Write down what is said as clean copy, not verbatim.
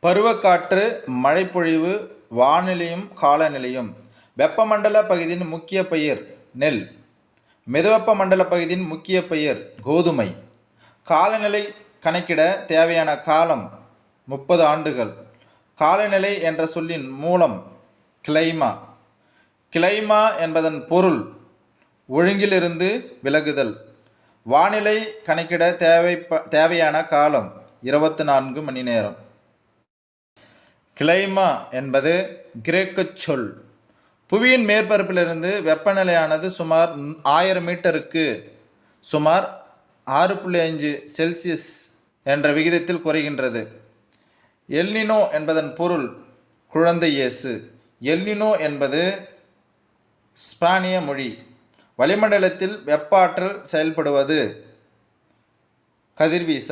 பருவக்காற்று, மழைப்பொழிவு, வானிலையும் காலநிலையும். வெப்பமண்டல பகுதியின் முக்கிய பயிர் நெல். மிதவெப்ப மண்டல பகுதியின் முக்கிய பயிர் கோதுமை. காலநிலை கணக்கிட தேவையான காலம் 30 ஆண்டுகள். காலநிலை என்ற சொல்லின் மூலம் கிளைமா. கிளைமா என்பதன் பொருள் ஒழுங்கிலிருந்து விலகுதல். வானிலை கணக்கிட தேவையான காலம் 24 மணி நேரம். கிளைமா என்பது கிரேக்கச் சொல். புவியின் மேற்பரப்பிலிருந்து வெப்பநிலையானது சுமார் 1000 மீட்டருக்கு சுமார் 6.5 செல்சியஸ் என்ற விகிதத்தில் குறைகின்றது. எல்னினோ என்பதன் பொருள் குழந்தை இயேசு. எல்னினோ என்பது ஸ்பானிய மொழி. வளிமண்டலத்தில் வெப்ப ஆற்றல் செயல்படுவது கதிர்வீசல்.